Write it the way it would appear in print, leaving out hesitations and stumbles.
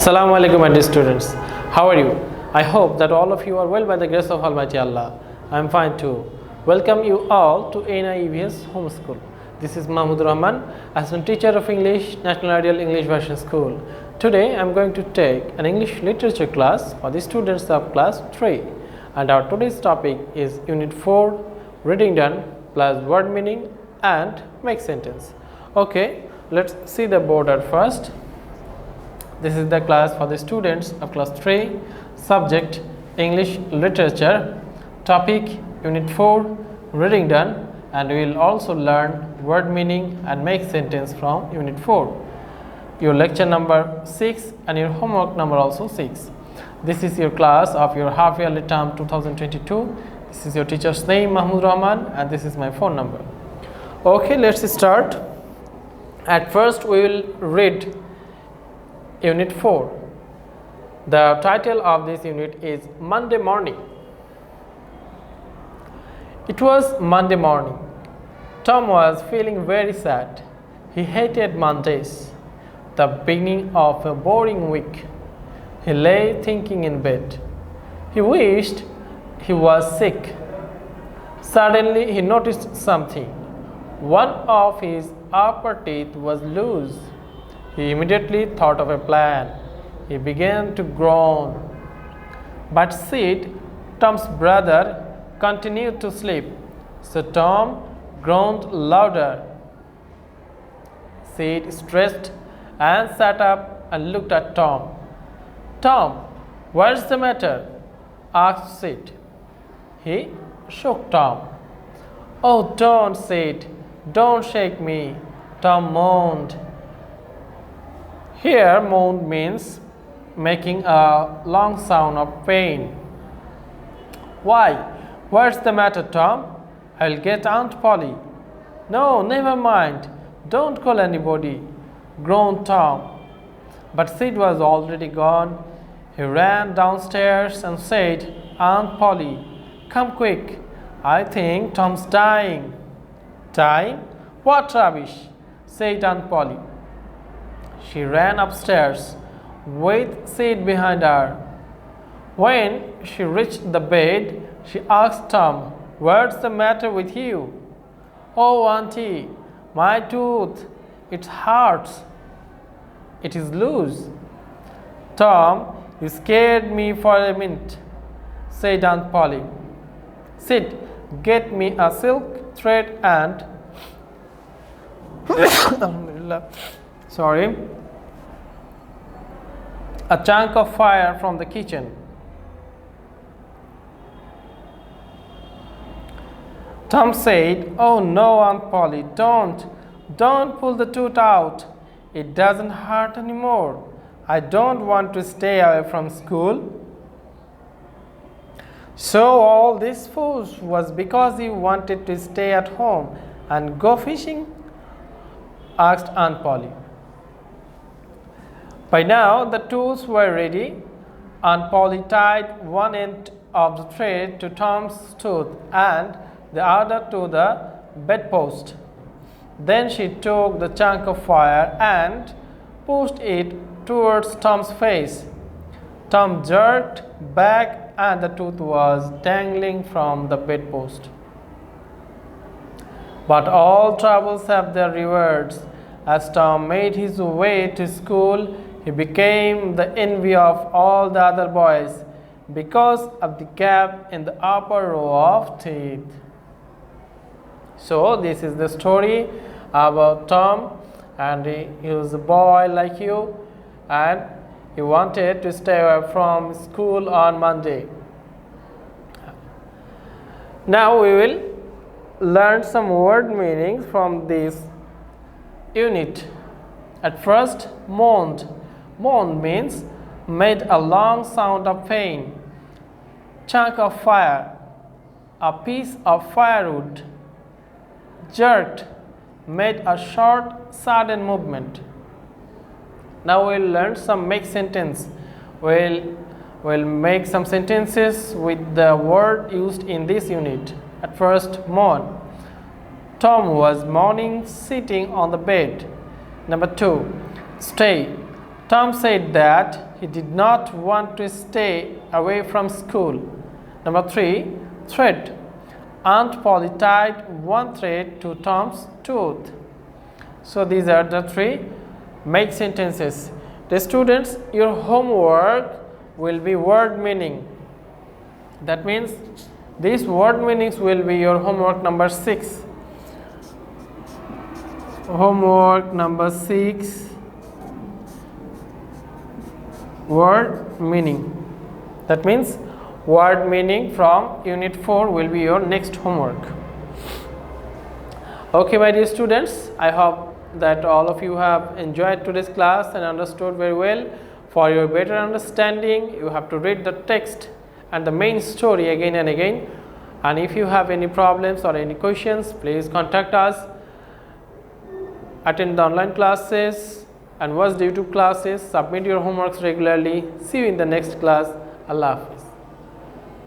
Assalamu alaikum, my dear students. How are you? I hope that all of you are well by the grace of Almighty Allah. I am fine too. Welcome you all to NIEVS Home School. This is Mahmudur Rahman, Assistant Teacher of English, National Ideal English Version School. Today I am going to take an English literature class for the students of class 3. And our today's topic is Unit 4, Reading Done plus Word Meaning and Make Sentence. Okay, let's see the board at first. This is the class for the students of class 3, subject English literature, topic Unit 4, Reading Done, and we will also learn word meaning and make sentence from Unit 4. Your lecture number 6 and your homework number also 6. This is your class of your half yearly term 2022. This is your teacher's name Mahmudur Rahman and this is my phone number. Okay, let's start. At first we will read Unit 4. The title of this unit is Monday Morning. It was Monday morning. Tom was feeling very sad. He hated Mondays, the beginning of a boring week. He lay thinking in bed. He wished he was sick. Suddenly he noticed something. One of his upper teeth was loose. He immediately thought of a plan. He began to groan. But Sid, Tom's brother, continued to sleep. So Tom groaned louder. Sid stretched and sat up and looked at Tom. "Tom, what's the matter?" asked Sid. He shook Tom. "Oh, don't, Sid. Don't shake me," Tom moaned. Here, moan means making a long sound of pain. "Why? What's the matter, Tom? I'll get Aunt Polly." "No, never mind. Don't call anybody," groaned Tom. But Sid was already gone. He ran downstairs and said, "Aunt Polly, come quick. I think Tom's dying." "Dying? What rubbish," said Aunt Polly. She ran upstairs with Sid behind her. When she reached the bed, she asked Tom, "What's the matter with you?" "Oh, Auntie, my tooth, it hurts. It is loose." "Tom, you scared me for a minute," said Aunt Polly. "Sid, get me a silk thread and a chunk of fire from the kitchen." Tom said, "Oh no, Aunt Polly, don't pull the tooth out. It doesn't hurt anymore. I don't want to stay away from school." "So all this fuss was because you wanted to stay at home and go fishing?" asked Aunt Polly. By now the tools were ready. Aunt Polly tied one end of the thread to Tom's tooth and the other to the bedpost. Then she took the chunk of fire and pushed it towards Tom's face. Tom jerked back and the tooth was dangling from the bedpost. But all troubles have their rewards. As Tom made his way to school, he became the envy of all the other boys because of the gap in the upper row of teeth. So this is the story about Tom, and he was a boy like you and he wanted to stay away from school on Monday. Now we will learn some word meanings from this unit. At first, moaned. Moan means made a long sound of pain. Chunk of fire, a piece of firewood. Jerked, made a short, sudden movement. Now we'll learn some make sentence. We'll make some sentences with the word used in this unit. At first, moan. Tom was moaning sitting on the bed. Number 2, stay. Tom said that he did not want to stay away from school. Number 3, thread. Aunt Polly tied one thread to Tom's tooth. So these are the 3 make sentences. The students, your homework will be word meaning. That means these word meanings will be your homework number 6. Homework number 6, word meaning. That means word meaning from Unit 4 will be your next homework. Okay, my dear students, I hope that all of you have enjoyed today's class and understood very well. For your better understanding, you have to read the text and the main story again and again. And if you have any problems or any questions, please contact us. Attend the online classes and watch the YouTube classes. Submit your homeworks regularly. See you in the next class. Allah Hafiz.